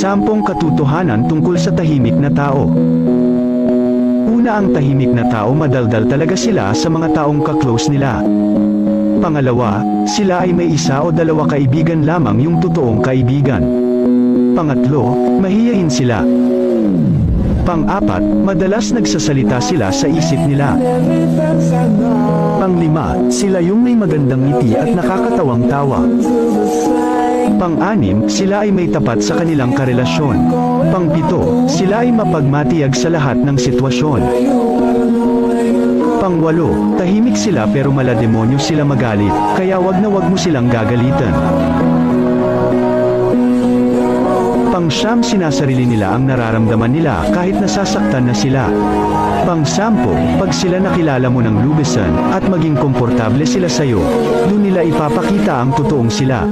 10 katotohanan tungkol sa tahimik na tao. Una, ang tahimik na tao, madaldal talaga sila sa mga taong ka-close nila. Pangalawa, sila ay may 1 o 2 kaibigan lamang yung totoong kaibigan. Pangatlo, mahiyain sila. Pang-4, madalas nagsasalita sila sa isip nila. Pang-5, sila yung may magandang ngiti at nakakatawang tawa. Pang-6, sila ay may tapat sa kanilang karelasyon. Pang-7, sila ay mapagmatiyag sa lahat ng sitwasyon. Pang-8, tahimik sila pero malademonyo sila magalit, kaya wag mo silang gagalitan. Pang-9, sinasarili nila ang nararamdaman nila kahit nasasaktan na sila. Pang-10, pag sila nakilala mo ng lubesan at maging komportable sila sa'yo, doon nila ipapakita ang totoong sila.